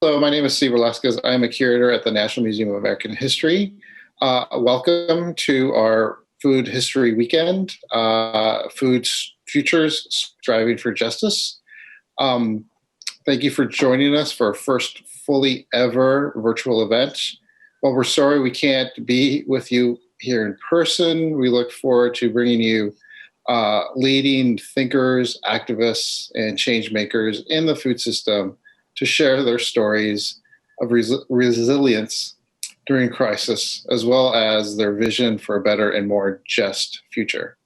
Hello, my name is Steve Velasquez. I am a curator at the National Museum of American History. Welcome to our Food History Weekend, Food Futures, Striving for Justice. Thank you for joining us for our first fully ever virtual event. While we're sorry we can't be with you here in person, we look forward to bringing you leading thinkers, activists, and change makers in the food system to share their stories of resilience during crisis, as well as their vision for a better and more just future.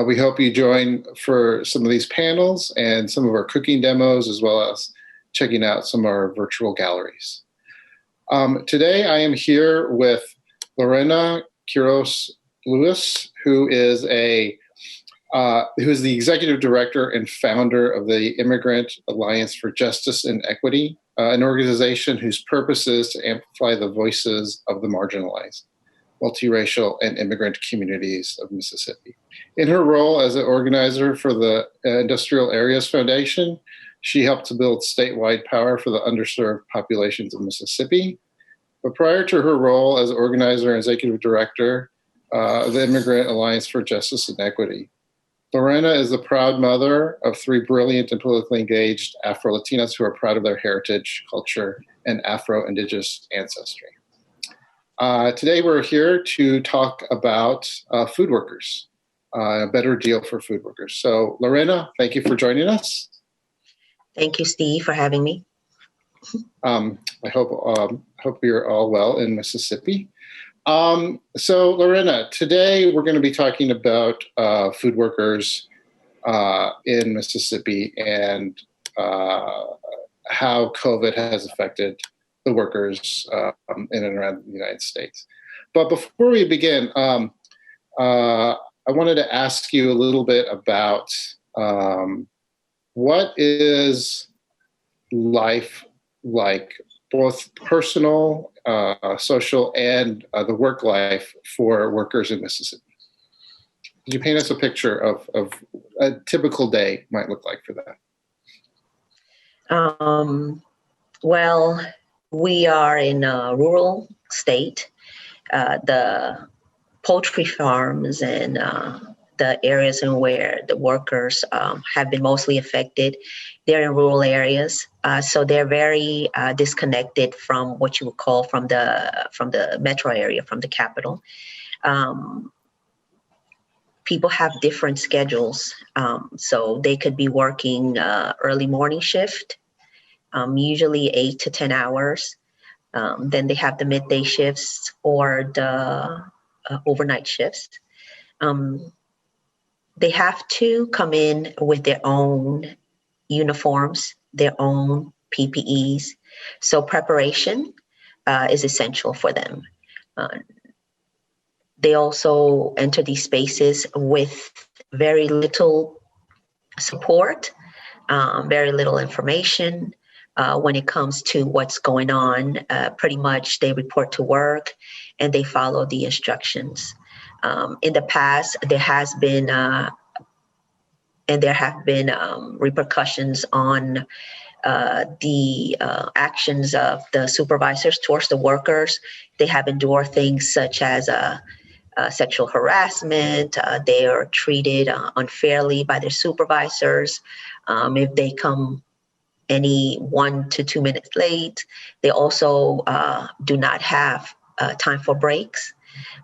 We hope you join for some of these panels and some of our cooking demos, as well as checking out some of our virtual galleries. Today, I am here with Lorena Quiroz-Lewis, who is the executive director and founder of the Immigrant Alliance for Justice and Equity, an organization whose purpose is to amplify the voices of the marginalized, multiracial, and immigrant communities of Mississippi. In her role as an organizer for the Industrial Areas Foundation, she helped to build statewide power for the underserved populations of Mississippi. But prior to her role as organizer and executive director of the Immigrant Alliance for Justice and Equity, Lorena is the proud mother of three brilliant and politically engaged Afro-Latinas who are proud of their heritage, culture, and Afro-Indigenous ancestry. Today we're here to talk about food workers, a better deal for food workers. So Lorena, thank you for joining us. Thank you, Steve, for having me. I hope you're all well in Mississippi. So Lorena, today we're going to be talking about food workers in Mississippi and how COVID has affected the workers in and around the United States. But before we begin, I wanted to ask you a little bit about what is life like, both personal, social, and the work life for workers in Mississippi. Could you paint us a picture of a typical day might look like for that? Well, we are in a rural state. The poultry farms and the areas in where the workers have been mostly affected, they're in rural areas, so they're very disconnected from what you would call from the metro area, from the capital. People have different schedules, so they could be working early morning shift, usually 8 to 10 hours. Then they have the midday shifts or the overnight shifts. They have to come in with their own uniforms, their own PPEs. So preparation is essential for them. They also enter these spaces with very little support, very little information when it comes to what's going on. Pretty much they report to work and they follow the instructions. In the past, there have been repercussions on the actions of the supervisors towards the workers. They have endured things such as sexual harassment. They are treated unfairly by their supervisors. If they come any 1 to 2 minutes late, they also do not have time for breaks.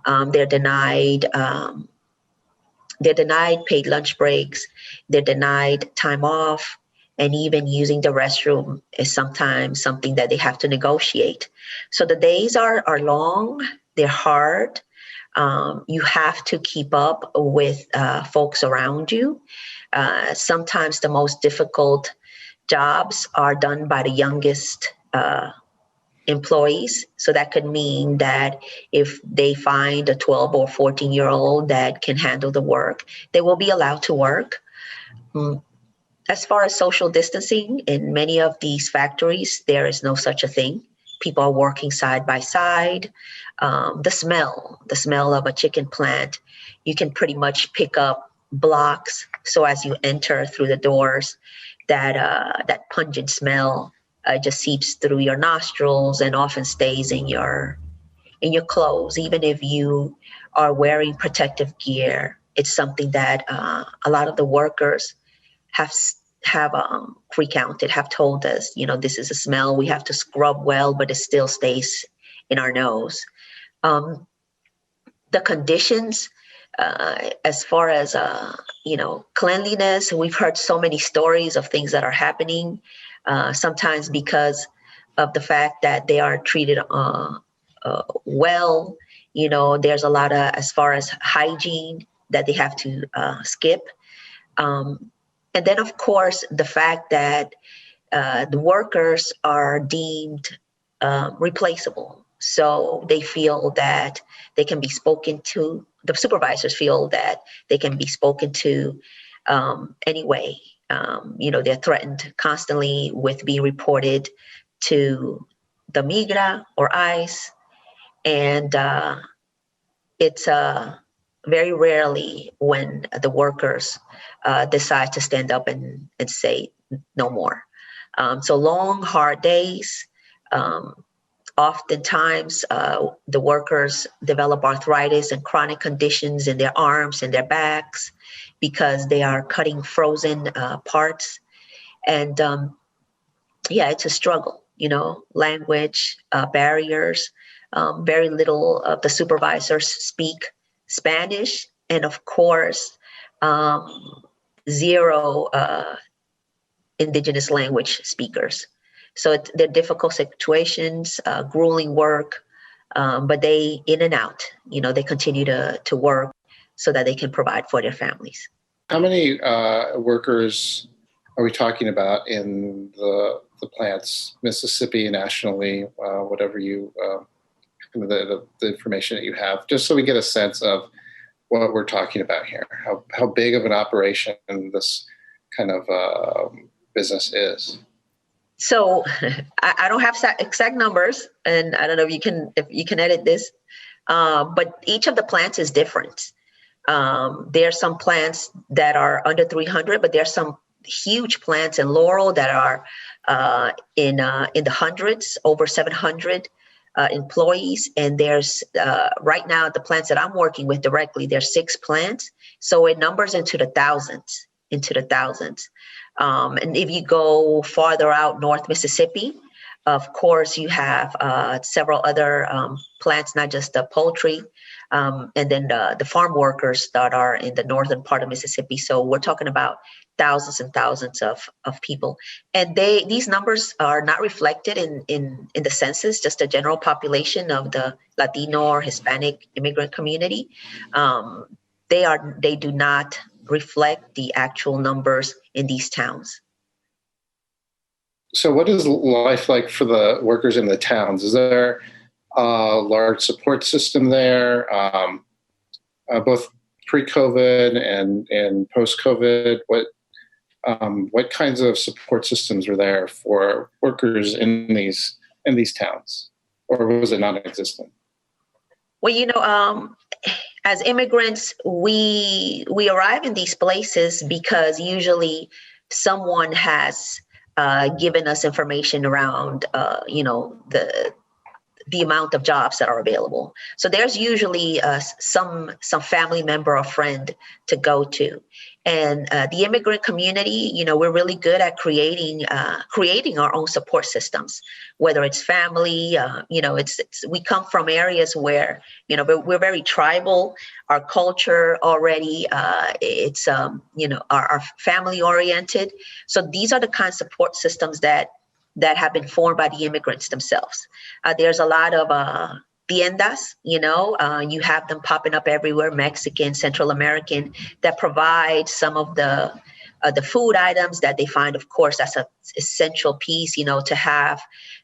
They're denied paid lunch breaks. They're denied time off, and even using the restroom is sometimes something that they have to negotiate. So the days are long. They're hard. You have to keep up with folks around you. Sometimes the most difficult jobs are done by the youngest employees. So that could mean that if they find a 12 or 14-year-old that can handle the work, they will be allowed to work. As far as social distancing, in many of these factories, there is no such a thing. People are working side by side. The smell of a chicken plant, you can pretty much pick up blocks. So as you enter through the doors, that pungent smell It just seeps through your nostrils and often stays in your clothes. Even if you are wearing protective gear, it's something that a lot of the workers have recounted, have told us, this is a smell. We have to scrub well, but it still stays in our nose. The conditions, as far as, cleanliness, we've heard so many stories of things that are happening, sometimes because of the fact that they are treated well. There's a lot of, as far as hygiene, that they have to skip. And then, of course, the fact that the workers are deemed replaceable. So they feel that they can be spoken to. The supervisors feel that they can be spoken to anyway. They're threatened constantly with being reported to the Migra or ICE. And it's very rarely when the workers decide to stand up and say no more. So long, hard days. Oftentimes, the workers develop arthritis and chronic conditions in their arms and their backs because they are cutting frozen parts. And it's a struggle, language barriers. Very little of the supervisors speak Spanish. And of course, zero indigenous language speakers. So they're difficult situations, grueling work, but they in and out, they continue to work so that they can provide for their families. How many workers are we talking about in the plants, Mississippi, nationally, whatever you, the information that you have, just so we get a sense of what we're talking about here, how big of an operation this kind of business is? So I don't have exact numbers, and I don't know if you can edit this, but each of the plants is different. There are some plants that are under 300, but there are some huge plants in Laurel that are in the hundreds, over 700 employees. And there's right now the plants that I'm working with directly, there's 6 plants, so it numbers into the thousands. And if you go farther out north Mississippi, of course, you have several other plants, not just the poultry, and then the farm workers that are in the northern part of Mississippi. So we're talking about thousands and thousands of people. And these numbers are not reflected in the census, just the general population of the Latino or Hispanic immigrant community. They do not reflect the actual numbers in these towns. So what is life like for the workers in the towns? Is there a large support system there, both pre-COVID and post-COVID? What kinds of support systems are there for workers in these towns, or was it non-existent? Well, as immigrants, we arrive in these places because usually someone has given us information around, the amount of jobs that are available. So there's usually some family member or friend to go to. And the immigrant community, we're really good at creating our own support systems, whether it's family, we come from areas where, we're very tribal. Our culture already, it's, our family oriented. So these are the kind of support systems that have been formed by the immigrants themselves. There's a lot of tiendas, you have them popping up everywhere, Mexican, Central American, that provide some of the food items that they find, of course, that's an essential piece, to have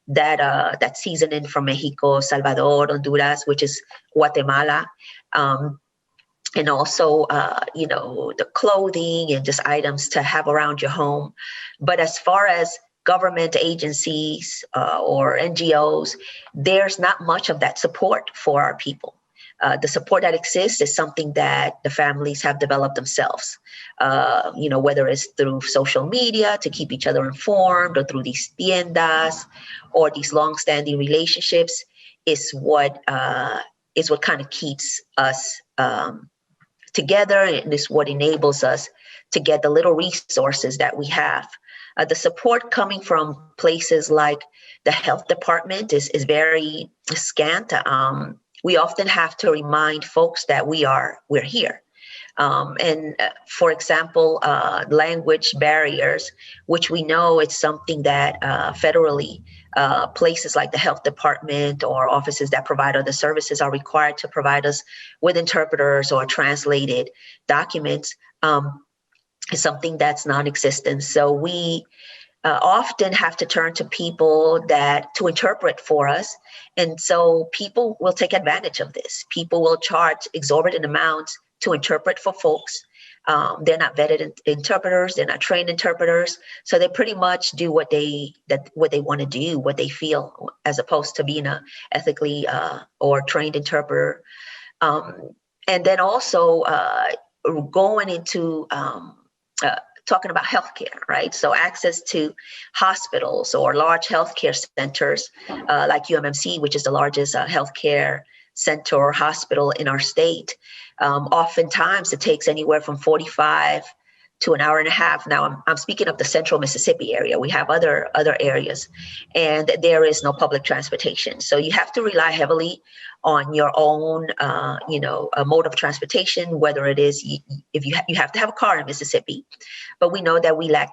that seasoning from Mexico, Salvador, Honduras, which is Guatemala. And also, the clothing and just items to have around your home. But as far as government agencies or NGOs, there's not much of that support for our people. The support that exists is something that the families have developed themselves, whether it's through social media to keep each other informed, or through these tiendas or these long-standing relationships, is what kind of keeps us together, and is what enables us to get the little resources that we have. The support coming from places like the health department is very scant. We often have to remind folks that we're here. For example, language barriers, which we know it's something that federally places like the health department or offices that provide other services are required to provide us with interpreters or translated documents, is something that's non-existent. So we often have to turn to people to interpret for us. And so people will take advantage of this. People will charge exorbitant amounts to interpret for folks. They're not vetted interpreters. They're not trained interpreters. So they pretty much do what they want to do, what they feel, as opposed to being a ethically or trained interpreter. And then also going into talking about healthcare, right? So access to hospitals or large healthcare centers like UMMC, which is the largest healthcare center or hospital in our state. Oftentimes it takes anywhere from 45 to an hour and a half. Now I'm speaking of the central Mississippi area. We have other areas, and there is no public transportation. So you have to rely heavily on your own, a mode of transportation, whether it is, if you have to have a car in Mississippi, but we know that we lack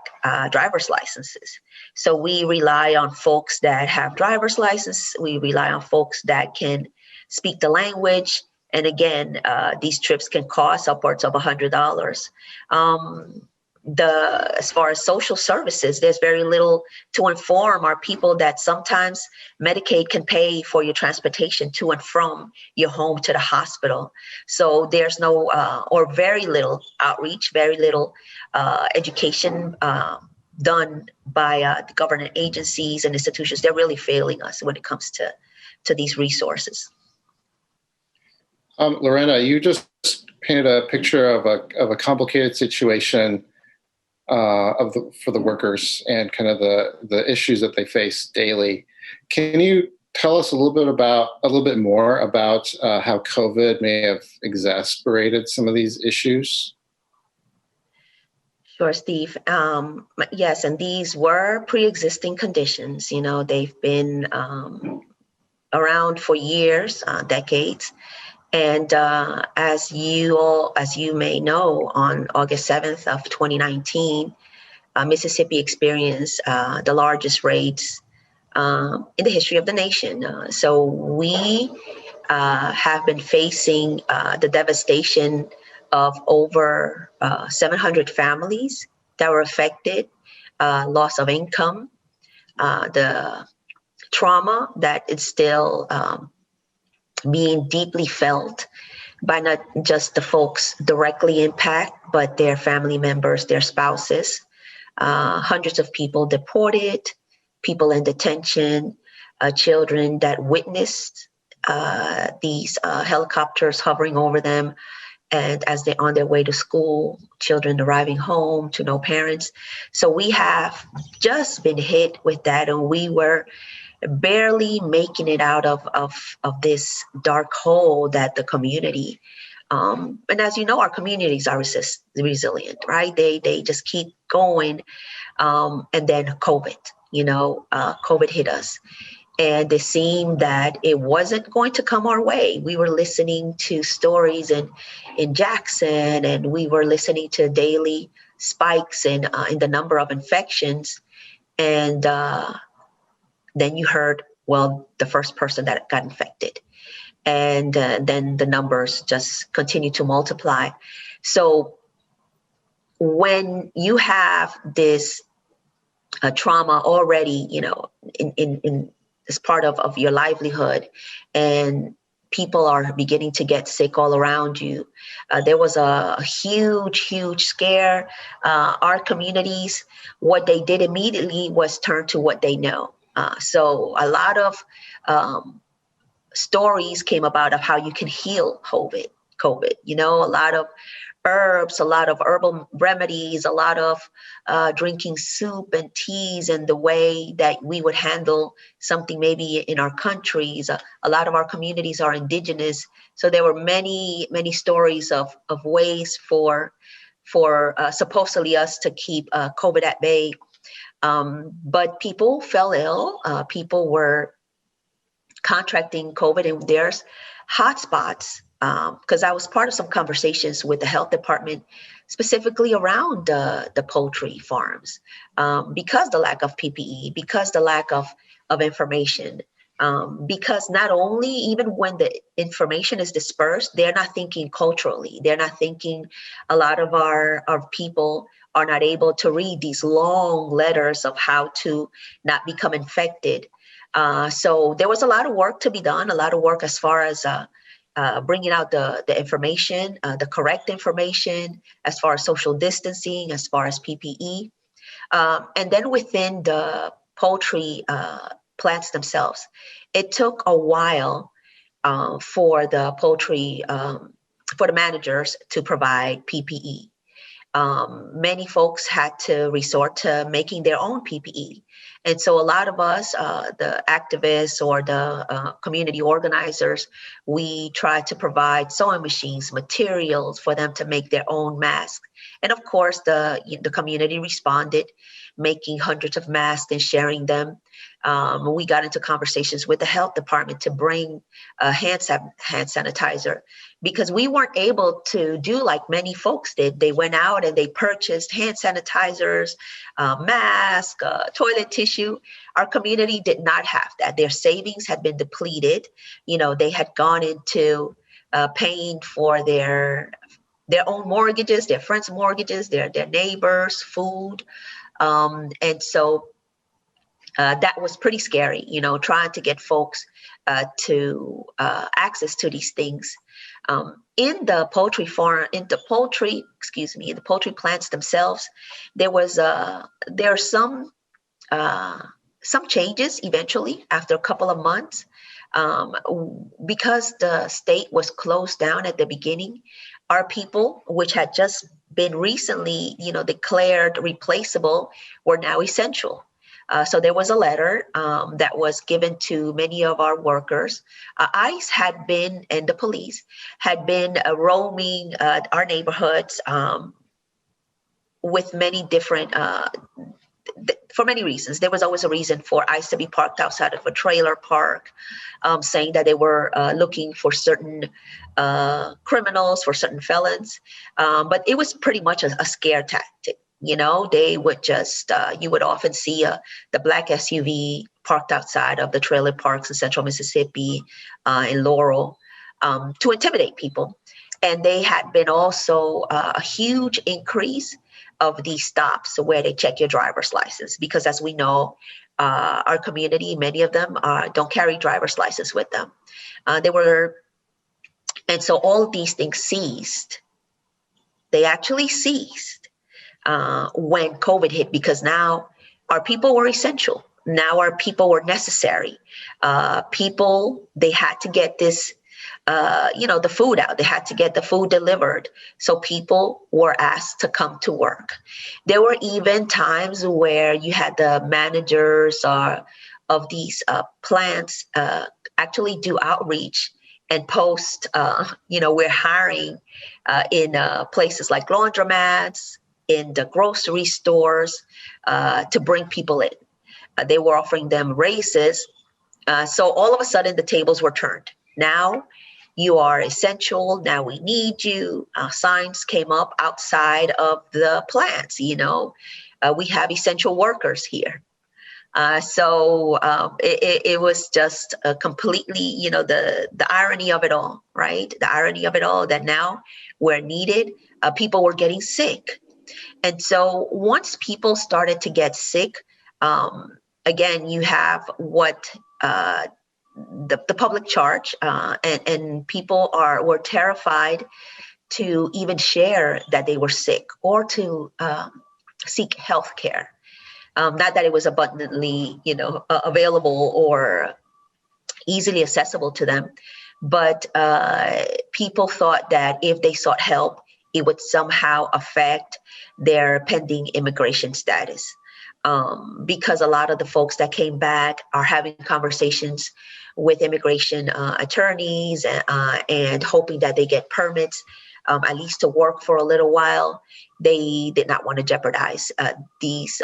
driver's licenses. So we rely on folks that have driver's license. We rely on folks that can speak the language. And again, these trips can cost upwards of $100. As far as social services, there's very little to inform our people that sometimes Medicaid can pay for your transportation to and from your home to the hospital. So there's no or very little outreach, very little education done by the government agencies and institutions. They're really failing us when it comes to these resources. Lorena, you just painted a picture of a complicated situation for the workers and kind of the issues that they face daily. Can you tell us a little bit more about how COVID may have exacerbated some of these issues? Sure, Steve. Yes, and these were pre-existing conditions. They've been around for years, decades. And as you may know, on August 7th of 2019, Mississippi experienced the largest rates in the history of the nation. So we have been facing the devastation of over 700 families that were affected, loss of income, the trauma that is still being deeply felt by not just the folks directly impacted, but their family members, their spouses, hundreds of people deported, people in detention, children that witnessed these helicopters hovering over them, and as they're on their way to school, children arriving home to no parents. So we have just been hit with that, and we were barely making it out of this dark hole that the community, and as you know, our communities are resilient, right? They just keep going. And then COVID, COVID hit us. And it seemed that it wasn't going to come our way. We were listening to stories in Jackson, and we were listening to daily spikes in the number of infections. And then you heard, the first person that got infected. And then the numbers just continue to multiply. So when you have this trauma already, in as part of your livelihood, and people are beginning to get sick all around you, there was a huge scare. Our communities, what they did immediately was turn to what they know. So a lot of stories came about of how you can heal COVID. A lot of herbs, a lot of herbal remedies, a lot of drinking soup and teas, and the way that we would handle something maybe in our countries. A lot of our communities are indigenous, so there were many stories of ways for supposedly us to keep COVID at bay. But people fell ill. People were contracting COVID, and there's hotspots. Because I was part of some conversations with the health department, specifically around the poultry farms, because the lack of PPE, because the lack of information, because not only even when the information is dispersed, they're not thinking culturally. They're not thinking. A lot of our people are not able to read these long letters of how to not become infected. So there was a lot of work to be done, a lot of work as far as bringing out the information, the correct information, as far as social distancing, as far as PPE. And then within the poultry plants themselves, it took a while for the poultry, for the managers to provide PPE. Many folks had to resort to making their own PPE. And so a lot of us, the activists or the community organizers, we tried to provide sewing machines, materials for them to make their own masks. And of course, the community responded, making hundreds of masks and sharing them. We got into conversations with the health department to bring hand sanitizer, because we weren't able to do like many folks did. They went out and they purchased hand sanitizers, masks, toilet tissue. Our community did not have that. Their savings had been depleted. They had gone into paying for their own mortgages, their friends' mortgages, their neighbors' food. And so that was pretty scary, trying to get folks to access to these things. In the poultry farm, in the poultry plants themselves, there are some changes eventually after a couple of months, because the state was closed down at the beginning. Our people, which had just been recently, declared replaceable, were now essential. So there was a letter that was given to many of our workers. ICE had been, and the police had been roaming our neighborhoods with many different, for many reasons. There was always a reason for ICE to be parked outside of a trailer park, saying that they were looking for certain criminals, for certain felons. But it was pretty much a scare tactic. They would just, you would often see the black SUV parked outside of the trailer parks in central Mississippi, in Laurel, to intimidate people. And they had been also a huge increase of these stops where they check your driver's license, because as we know, our community, many of them don't carry driver's license with them. And so all of these things ceased. They actually ceased when COVID hit, because now our people were essential. Now our people were necessary. People, they had to get this, the food out. They had to get the food delivered. So people were asked to come to work. There were even times where you had the managers of these plants actually do outreach and post, we're hiring in places like laundromats, in the grocery stores, to bring people in. They were offering them raises. So all of a sudden the tables were turned. Now you are essential. Now we need you. Signs came up outside of the plants. We have essential workers here. So it was just completely, the irony of it all, right? The irony of it all, that now where needed, people were getting sick. And so once people started to get sick, again, you have what the public charge, and people were terrified to even share that they were sick or to seek health care. Not that it was abundantly, available or easily accessible to them. But people thought that if they sought help, it would somehow affect their pending immigration status. Because a lot of the folks that came back are having conversations with immigration attorneys and hoping that they get permits, at least to work for a little while. They did not want to jeopardize this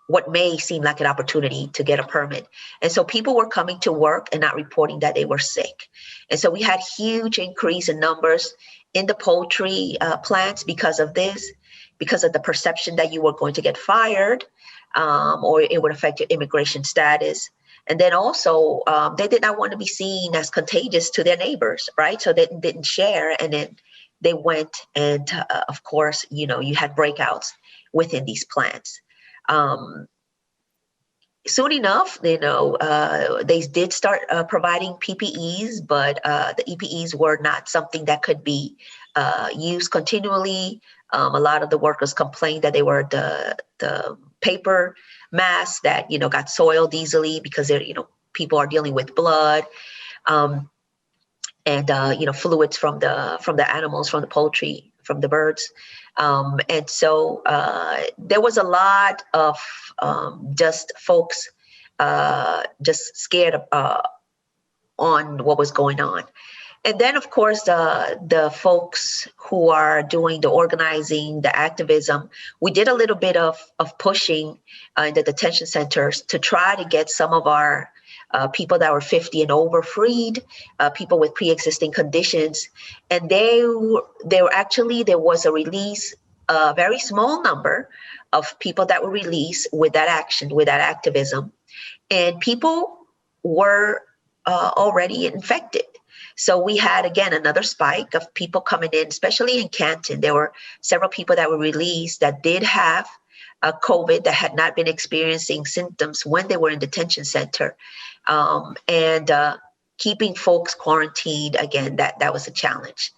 what may seem like an opportunity to get a permit. And so people were coming to work and not reporting that they were sick. And so we had huge increase in numbers in the poultry plants because of this, because of the perception that you were going to get fired or it would affect your immigration status. And then also they did not want to be seen as contagious to their neighbors, right? So they didn't share. And then they went and of course, you had breakouts within these plants. Soon enough, they did start providing PPEs, but the EPEs were not something that could be used continually. A lot of the workers complained that they were the paper masks that got soiled easily because they're people are dealing with blood and fluids from the animals, from the poultry, from the birds. And so there was a lot of just folks just scared on what was going on. And then, of course, the folks who are doing the organizing, the activism, we did a little bit of pushing in the detention centers to try to get some of our people that were 50 and over freed, people with pre-existing conditions. And there was a release, a very small number of people that were released with that action, with that activism. And people were already infected. So we had, again, another spike of people coming in, especially in Canton. There were several people that were released that did have COVID, that had not been experiencing symptoms when they were in detention center. And keeping folks quarantined, again, that was a challenge.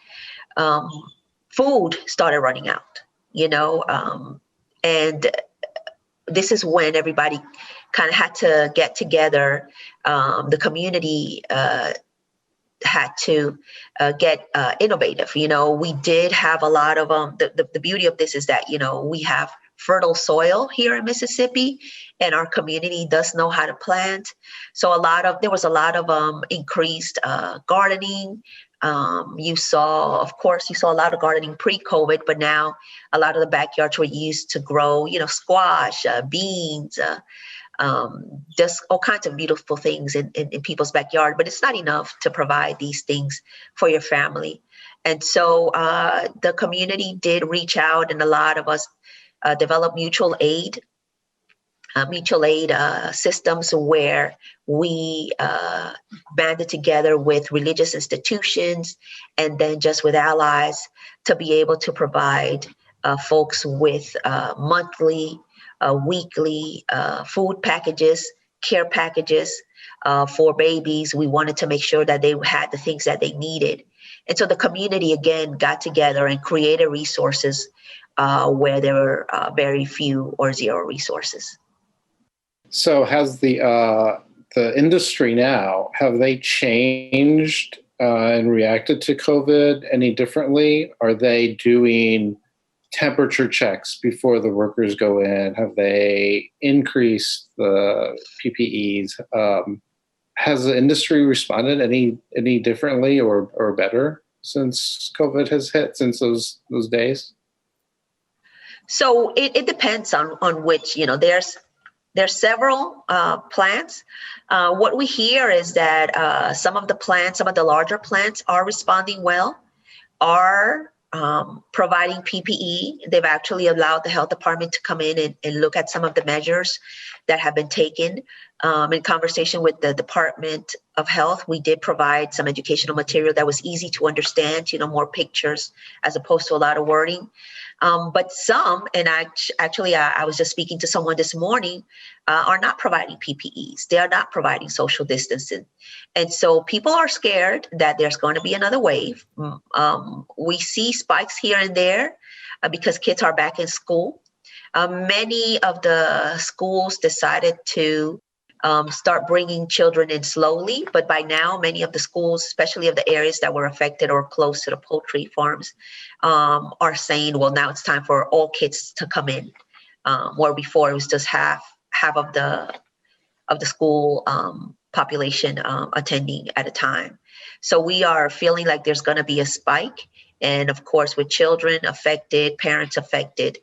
Food started running out, and this is when everybody kind of had to get together. The community had to get innovative. We did have a lot of the beauty of this is that we have fertile soil here in Mississippi, and our community does know how to plant. So there was a lot of increased gardening. You saw a lot of gardening pre-COVID, but now a lot of the backyards were used to grow, squash, beans, just all kinds of beautiful things in people's backyard. But it's not enough to provide these things for your family. And so the community did reach out, and a lot of us developed mutual aid systems where we banded together with religious institutions and then just with allies to be able to provide folks with monthly, weekly food packages, care packages for babies. We wanted to make sure that they had the things that they needed. And so the community, again, got together and created resources where there were very few or zero resources. So has the industry now, have they changed and reacted to COVID any differently? Are they doing temperature checks before the workers go in? Have they increased the PPEs? Has the industry responded any differently or better since COVID has hit, since those days? So it depends on which, there's several plants. What we hear is that some of the larger plants are responding well, are providing PPE. They've actually allowed the health department to come in and look at some of the measures that have been taken. In conversation with the Department of Health, we did provide some educational material that was easy to understand, more pictures as opposed to a lot of wording. But some, and I was just speaking to someone this morning, are not providing PPEs. They are not providing social distancing. And so people are scared that there's going to be another wave. We see spikes here and there because kids are back in school. Many of the schools decided to start bringing children in slowly. But by now, many of the schools, especially of the areas that were affected or close to the poultry farms, are saying, well, now it's time for all kids to come in, where before it was just half of the school population attending at a time. So we are feeling like there's going to be a spike. And of course, with children affected, parents affected,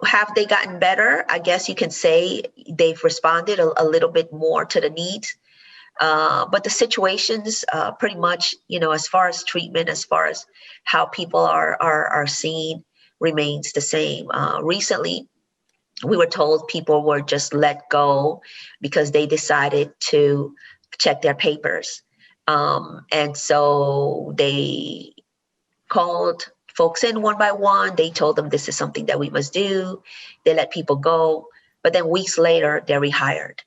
have they gotten better? I guess you can say they've responded a little bit more to the needs. But the situations pretty much, as far as treatment, as far as how people are seen, remains the same. Recently, we were told people were just let go because they decided to check their papers. And so they called folks in one by one. They told them this is something that we must do. They let people go. But then weeks later, they're rehired.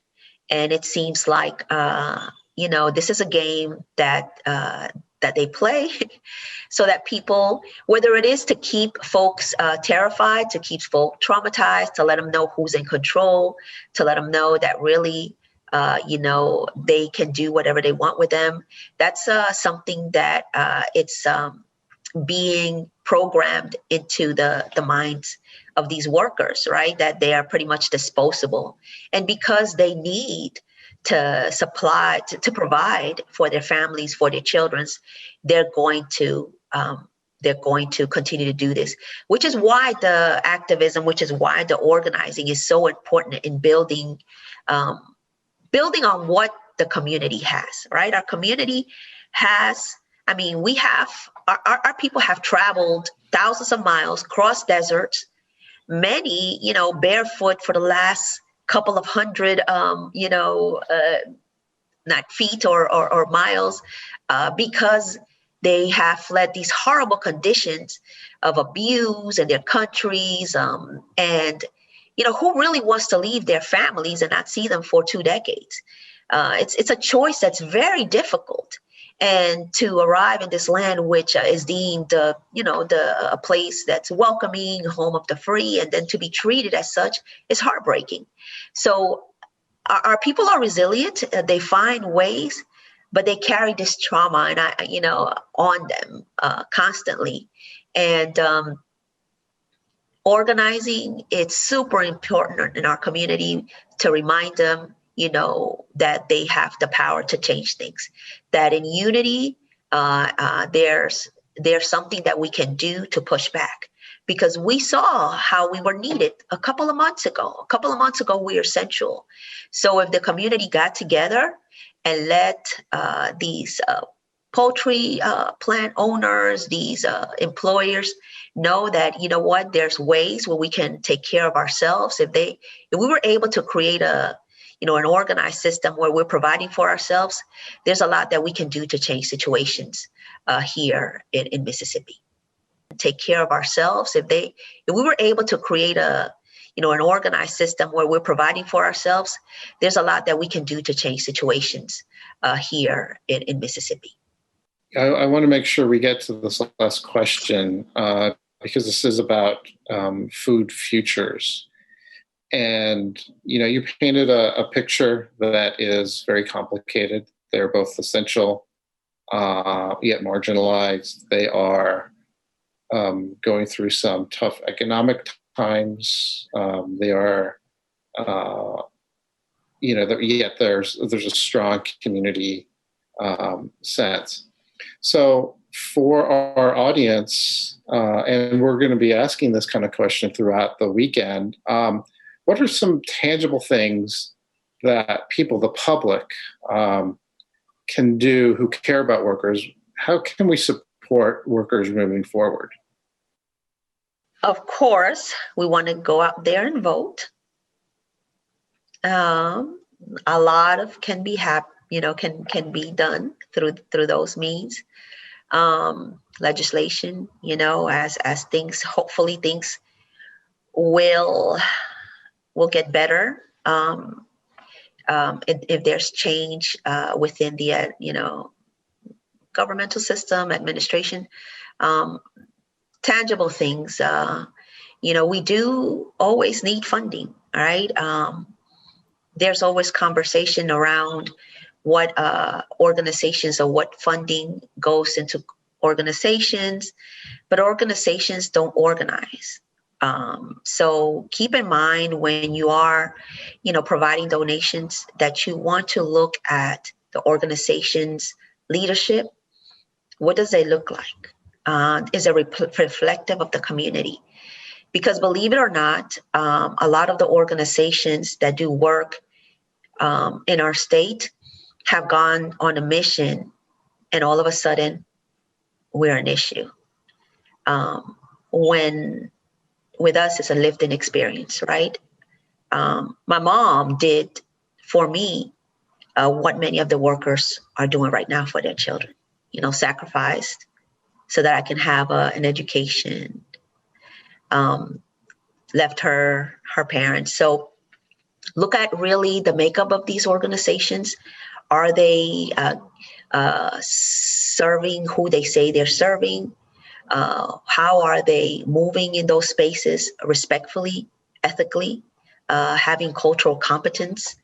And it seems like, this is a game that they play so that people, whether it is to keep folks terrified, to keep folks traumatized, to let them know who's in control, to let them know that really, they can do whatever they want with them. That's something that it's being programmed into the minds of these workers, right? That they are pretty much disposable. And because they need to supply, to provide for their families, for their children, they're going to continue to do this, which is why the activism, which is why the organizing is so important in building on what the community has, right? Our community has, we have, our people have traveled thousands of miles, crossed deserts, many, barefoot for the last couple of hundred, not feet or miles, because they have fled these horrible conditions of abuse in their countries. And who really wants to leave their families and not see them for 2 decades? It's a choice that's very difficult. And to arrive in this land, which is deemed, a place that's welcoming, home of the free, and then to be treated as such is heartbreaking. So our people are resilient. They find ways, but they carry this trauma and on them constantly. And organizing, it's super important in our community to remind them, that they have the power to change things, that in unity, there's something that we can do to push back, because we saw how we were needed a couple of months ago. A couple of months ago, we are essential. So if the community got together and let these poultry plant owners, these employers know that, there's ways where we can take care of ourselves. If we were able to create an organized system where we're providing for ourselves, there's a lot that we can do to change situations here in Mississippi. Take care of ourselves. If we were able to create an organized system where we're providing for ourselves, there's a lot that we can do to change situations here in Mississippi. I want to make sure we get to this last question because this is about food futures. And, you painted a picture that is very complicated. They're both essential, yet marginalized. They are going through some tough economic times. They are, yet there's a strong community sense. So for our audience, and we're going to be asking this kind of question throughout the weekend, what are some tangible things that people, the public, can do who care about workers? How can we support workers moving forward? Of course, we want to go out there and vote. A lot of can be done through those means. Legislation, as things, hopefully things will get better. If there's change within the governmental system, administration, tangible things. We do always need funding, right? there's always conversation around what organizations or what funding goes into organizations, but organizations don't organize. So keep in mind when you are, providing donations that you want to look at the organization's leadership. What does it look like? Is it reflective of the community? Because believe it or not, a lot of the organizations that do work in our state have gone on a mission, and all of a sudden we're an issue. When with us, it's a lived-in experience, right? My mom did for me what many of the workers are doing right now for their children, sacrificed so that I can have an education, left her parents. So look at really the makeup of these organizations. Are they serving who they say they're serving? How are they moving in those spaces respectfully, ethically, having cultural competence?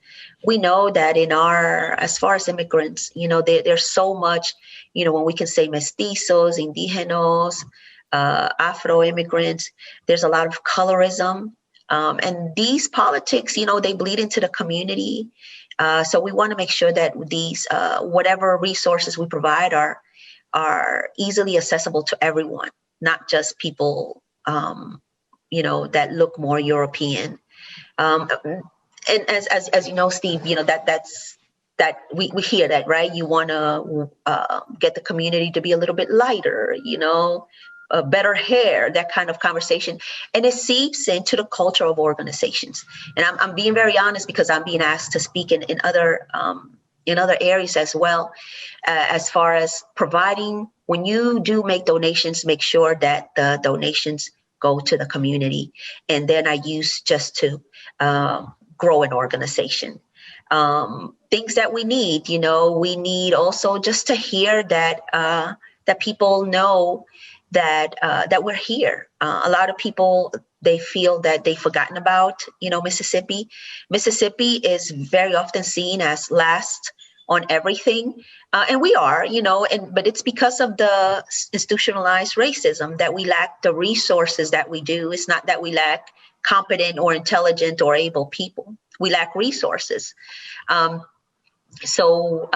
We know that as far as immigrants, there's so much, when we can say mestizos, indígenas, Afro immigrants, there's a lot of colorism. And these politics, they bleed into the community. So we want to make sure that these, whatever resources we provide are easily accessible to everyone, not just people, that look more European. And as you know, Steve, that we hear that, right? You want to get the community to be a little bit lighter, better hair, that kind of conversation. And it seeps into the culture of organizations. And I'm being very honest because I'm being asked to speak in other areas as well, as far as providing, when you do make donations, make sure that the donations go to the community. And then I use just to grow an organization. Things that we need, we need also just to hear that people know that we're here. A lot of people, they feel that they've forgotten about, Mississippi. Mississippi is very often seen as last on everything. And we are, but it's because of the institutionalized racism that we lack the resources that we do. It's not that we lack competent or intelligent or able people. We lack resources. So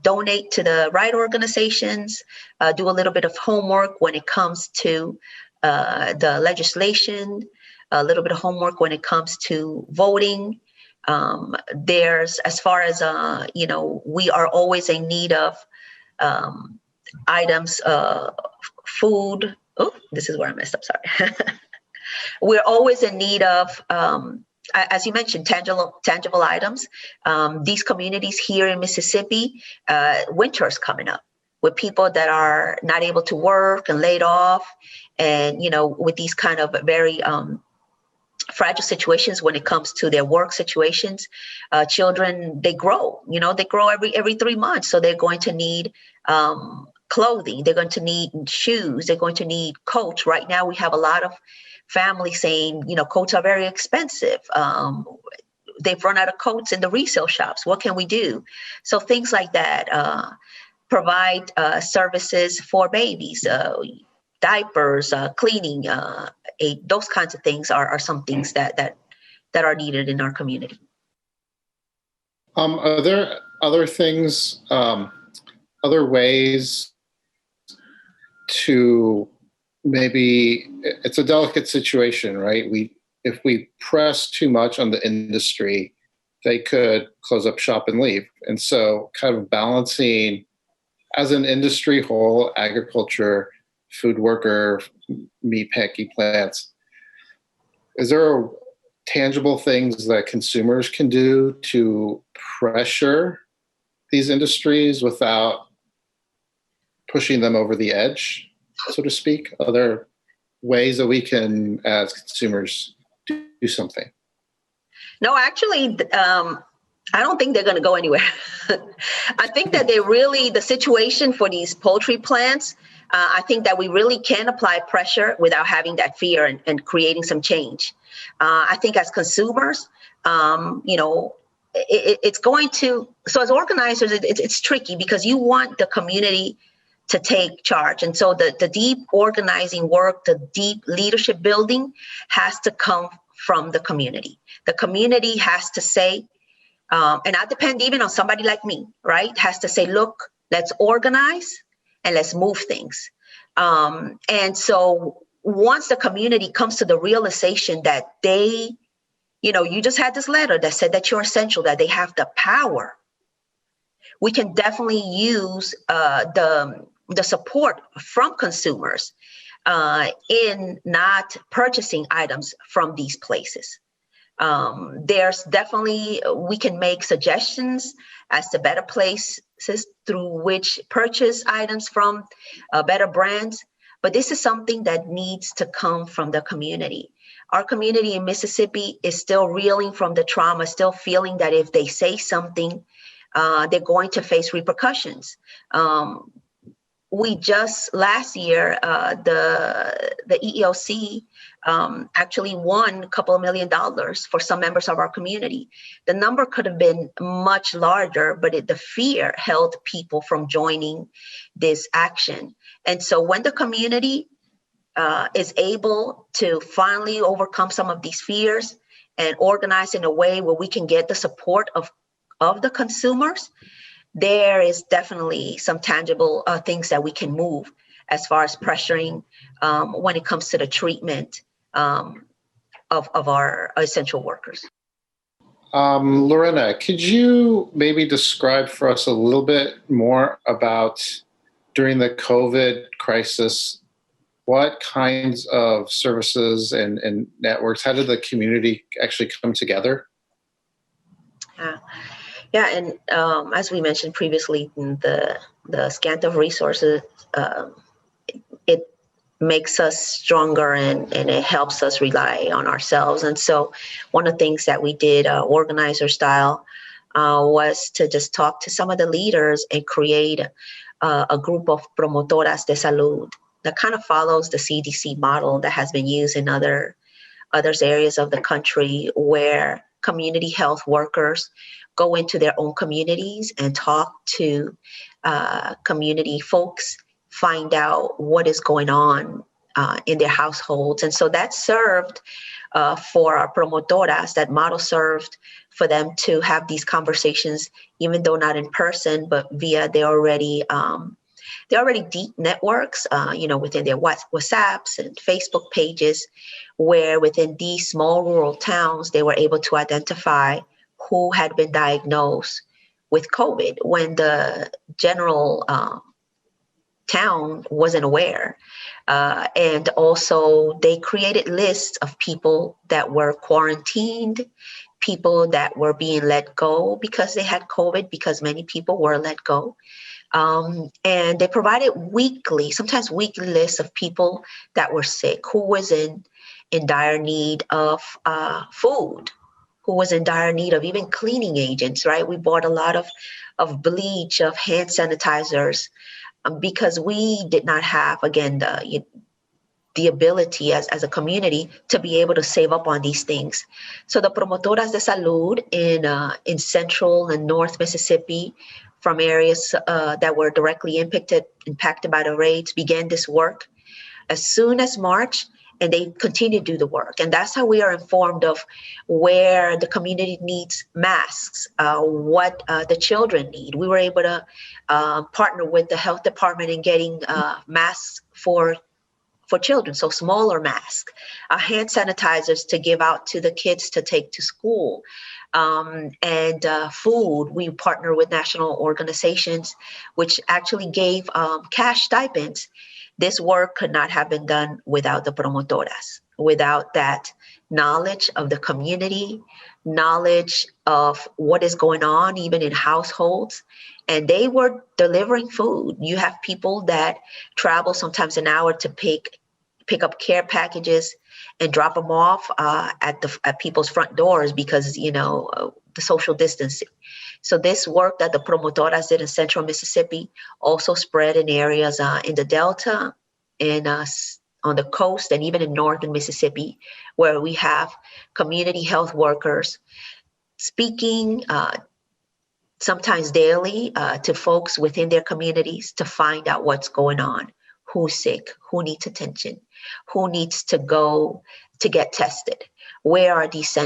donate to the right organizations, do a little bit of homework when it comes to the legislation, a little bit of homework when it comes to voting. There's, as far as, we are always in need of items, food. Oh, this is where I messed up, sorry. We're always in need of, as you mentioned, tangible items. These communities here in Mississippi, winter's coming up with people that are not able to work and laid off, and with these kind of very fragile situations when it comes to their work situations. Children, they grow. They grow every 3 months, so they're going to need clothing. They're going to need shoes. They're going to need coats. Right now, we have a lot of families saying, coats are very expensive. They've run out of coats in the resale shops. What can we do? So things like that. Provide services for babies, diapers, cleaning, those kinds of things are some things that are needed in our community. Are there other things, other ways to, maybe it's a delicate situation, right? If we press too much on the industry, they could close up shop and leave. And so kind of balancing as an industry whole, agriculture, food worker, meat packing plants, is there tangible things that consumers can do to pressure these industries without pushing them over the edge, so to speak? Are there ways that we can, as consumers, do something? No, actually, I don't think they're going to go anywhere. I think that the situation for these poultry plants, I think that we really can apply pressure without having that fear and creating some change. I think as consumers, It's going to, so as organizers, it's tricky because you want the community to take charge. And so the deep organizing work, the deep leadership building has to come from the community. The community has to say, and I depend even on somebody like me, right? Has to say, look, let's organize and let's move things. And so once the community comes to the realization that they, you just had this letter that said that you're essential, that they have the power, we can definitely use the support from consumers in not purchasing items from these places. There's definitely, we can make suggestions as to better places through which purchase items from better brands, but this is something that needs to come from the community. Our community in Mississippi is still reeling from the trauma, still feeling that if they say something, they're going to face repercussions. We just last year, the EEOC actually won a couple of $1 million for some members of our community. The number could have been much larger, but the fear held people from joining this action. And so when the community is able to finally overcome some of these fears and organize in a way where we can get the support of the consumers, there is definitely some tangible things that we can move as far as pressuring when it comes to the treatment of our essential workers. Lorena, could you maybe describe for us a little bit more about during the COVID crisis, what kinds of services and networks, how did the community actually come together? Yeah, and as we mentioned previously, the scant of resources, it makes us stronger and it helps us rely on ourselves. And so one of the things that we did organizer style was to just talk to some of the leaders and create a group of promotoras de salud that kind of follows the CDC model that has been used in other areas of the country, where community health workers go into their own communities and talk to community folks, find out what is going on in their households. And so that served for our promotoras, that model served for them to have these conversations, even though not in person, but via their already deep networks, within their WhatsApps and Facebook pages, where within these small rural towns, they were able to identify who had been diagnosed with COVID when the general town wasn't aware. And also they created lists of people that were quarantined, people that were being let go because they had COVID, because many people were let go. And they provided sometimes weekly lists of people that were sick, who was in dire need of food, who was in dire need of even cleaning agents, right? We bought a lot of bleach, of hand sanitizers, because we did not have, again, the ability as a community to be able to save up on these things. So the promotoras de salud in central and north Mississippi, from areas that were directly impacted by the raids, began this work as soon as March, and they continue to do the work. And that's how we are informed of where the community needs masks, what the children need. We were able to partner with the health department in getting masks for children, so smaller masks, hand sanitizers to give out to the kids to take to school, and food. We partner with national organizations, which actually gave cash stipends. This work could not have been done without the promotoras, without that knowledge of the community, knowledge of what is going on even in households. And they were delivering food. You have people that travel sometimes an hour to pick up care packages and drop them off at people's front doors because, the social distancing. So this work that the promotoras did in central Mississippi also spread in areas in the Delta and on the coast, and even in northern Mississippi, where we have community health workers speaking sometimes daily to folks within their communities to find out what's going on, who's sick, who needs attention, who needs to go to get tested, where are these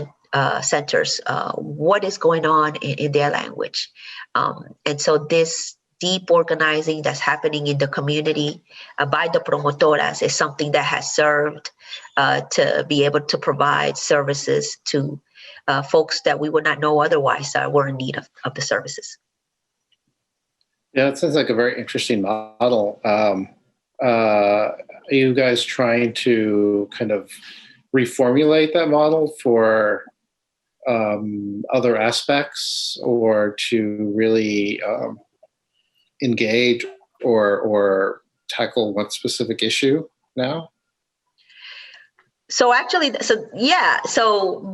centers, what is going on in their language. And so this deep organizing that's happening in the community by the promotoras is something that has served to be able to provide services to folks that we would not know otherwise were in need of the services. Yeah, it sounds like a very interesting model. Are you guys trying to kind of reformulate that model for other aspects, or to really engage or tackle one specific issue now? So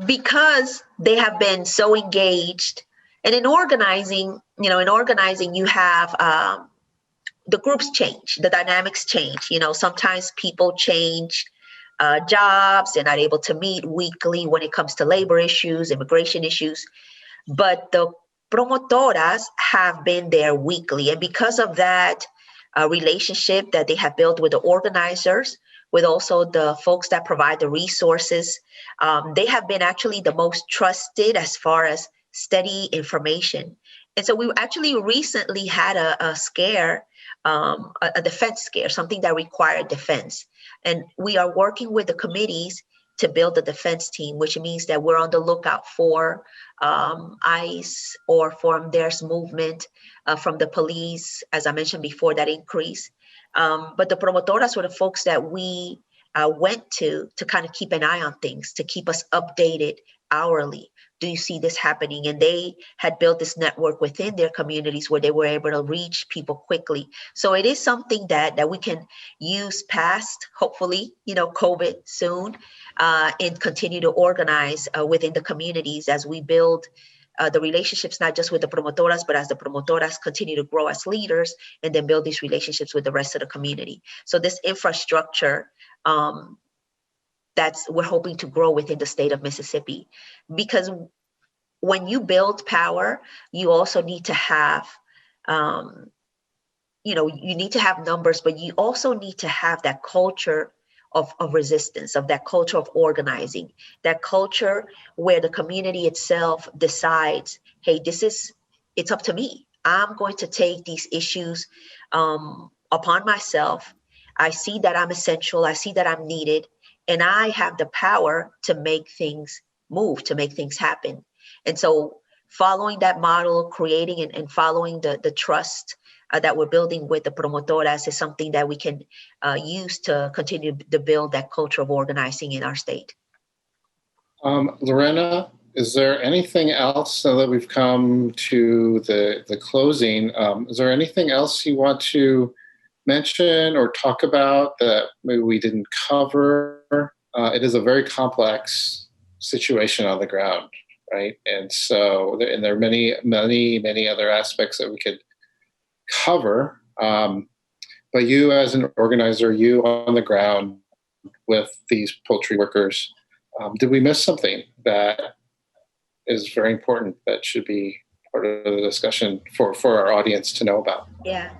because they have been so engaged, and in organizing, you have the groups change, the dynamics change. Sometimes people change jobs, they're not able to meet weekly when it comes to labor issues, immigration issues, but the promotoras have been there weekly. And because of that relationship that they have built with the organizers, with also the folks that provide the resources, they have been actually the most trusted as far as steady information. And so we actually recently had a scare, a defense scare, something that required defense. And we are working with the committees to build the defense team, which means that we're on the lookout for ICE or from there's movement from the police, as I mentioned before, that increase. But the promotoras were the folks that we went to kind of keep an eye on things, to keep us updated hourly. Do you see this happening? And they had built this network within their communities where they were able to reach people quickly. So it is something that we can use past, hopefully, COVID soon, and continue to organize within the communities as we build the relationships, not just with the promotoras, but as the promotoras continue to grow as leaders and then build these relationships with the rest of the community. So this infrastructure, we're hoping to grow within the state of Mississippi, because when you build power, you also need to have, you need to have numbers, but you also need to have that culture of resistance, of that culture of organizing, that culture where the community itself decides, hey, it's up to me. I'm going to take these issues upon myself. I see that I'm essential. I see that I'm needed. And I have the power to make things move, to make things happen. And so following that model, creating and following the trust that we're building with the promotoras is something that we can use to continue to build that culture of organizing in our state. Lorena, is there anything else, now that we've come to the closing, is there anything else you want to mention or talk about that maybe we didn't cover? It is a very complex situation on the ground, right? And so, and there are many, many, many other aspects that we could cover. But you as an organizer, you on the ground with these poultry workers, did we miss something that is very important that should be part of the discussion for our audience to know about? Yeah.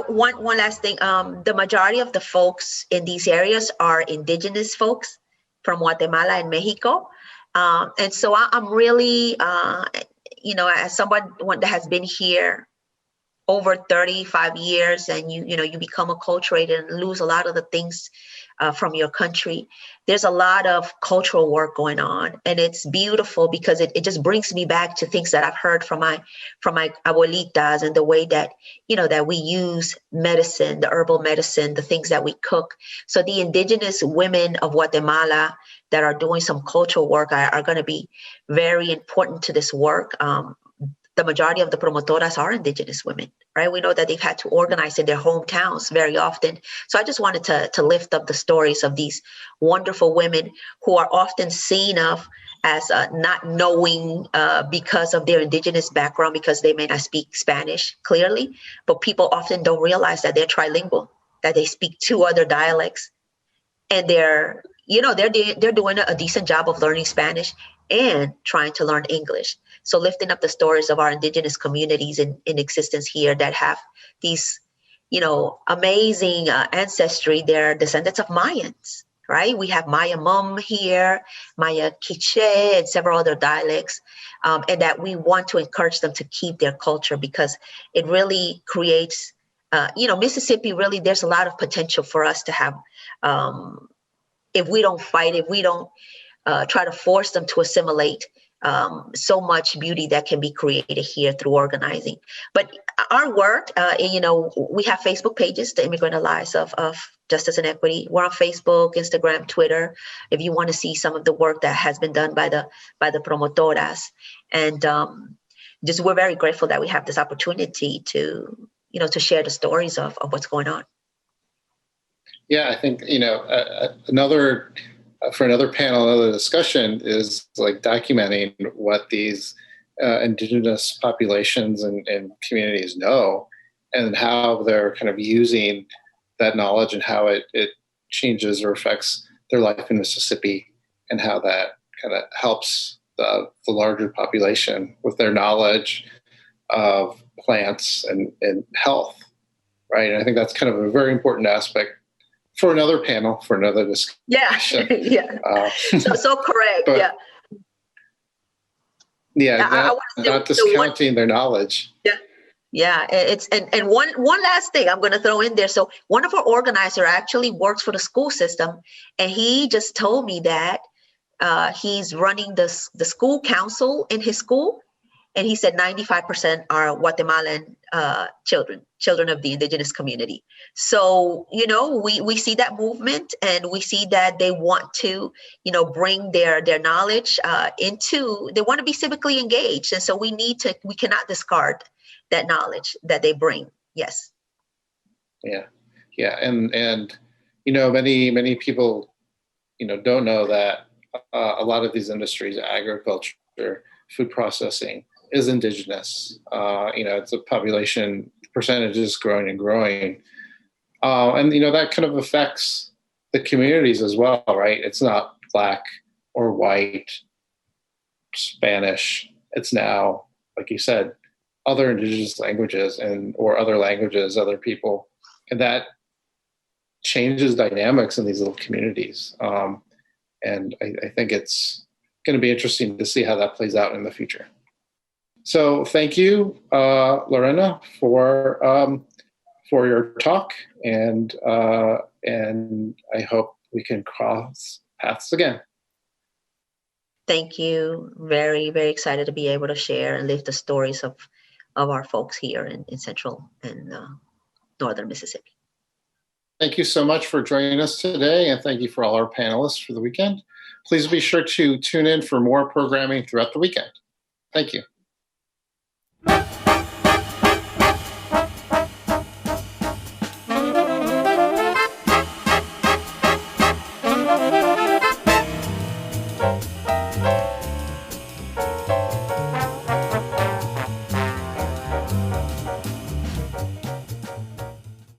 One last thing. The majority of the folks in these areas are indigenous folks from Guatemala and Mexico. And so I'm really, as someone that has been here over 35 years, and you become acculturated and lose a lot of the things from your country. There's a lot of cultural work going on, and it's beautiful because it just brings me back to things that I've heard from my abuelitas, and the way that that we use medicine, the herbal medicine, the things that we cook. So the indigenous women of Guatemala that are doing some cultural work are going to be very important to this work. The majority of the promotoras are indigenous women, right? We know that they've had to organize in their hometowns very often. So I just wanted to lift up the stories of these wonderful women who are often seen of as not knowing because of their indigenous background, because they may not speak Spanish clearly, but people often don't realize that they're trilingual, that they speak two other dialects, and they're doing a decent job of learning Spanish, and trying to learn English. So lifting up the stories of our indigenous communities in existence here that have these, amazing ancestry. They're descendants of Mayans, right? We have Maya Mum here, Maya Quiche, and several other dialects, and that we want to encourage them to keep their culture because it really creates, Mississippi, really, there's a lot of potential for us to have, if we don't fight, if we don't try to force them to assimilate so much beauty that can be created here through organizing. But our work, we have Facebook pages, the Immigrant Allies of Justice and Equity. We're on Facebook, Instagram, Twitter. If you want to see some of the work that has been done by the promotoras, and just we're very grateful that we have this opportunity to share the stories of what's going on. Yeah, I think for another panel, another discussion is like documenting what these indigenous populations and communities know and how they're kind of using that knowledge and how it changes or affects their life in Mississippi and how that kind of helps the larger population with their knowledge of plants and health, right? And I think that's kind of a very important aspect for another panel, for another discussion. Yeah. So correct. But, yeah. Not discounting their knowledge. Yeah. It's and one last thing I'm going to throw in there. So one of our organizers actually works for the school system, and he just told me that he's running the school council in his school, and he said 95% are Guatemalan children of the indigenous community. So, we see that movement, and we see that they want to, bring their knowledge they want to be civically engaged. And so we cannot discard that knowledge that they bring. Yes. Yeah. And many people, don't know that a lot of these industries, agriculture, food processing, is indigenous. It's a population percentage is growing and growing. And that kind of affects the communities as well, right? It's not black or white, Spanish. It's now, like you said, other indigenous languages or other languages, other people. And that changes dynamics in these little communities. And I think it's going to be interesting to see how that plays out in the future. So thank you, Lorena, for your talk, and I hope we can cross paths again. Thank you. Very, very excited to be able to share and live the stories of our folks here in Central and Northern Mississippi. Thank you so much for joining us today, and thank you for all our panelists for the weekend. Please be sure to tune in for more programming throughout the weekend. Thank you.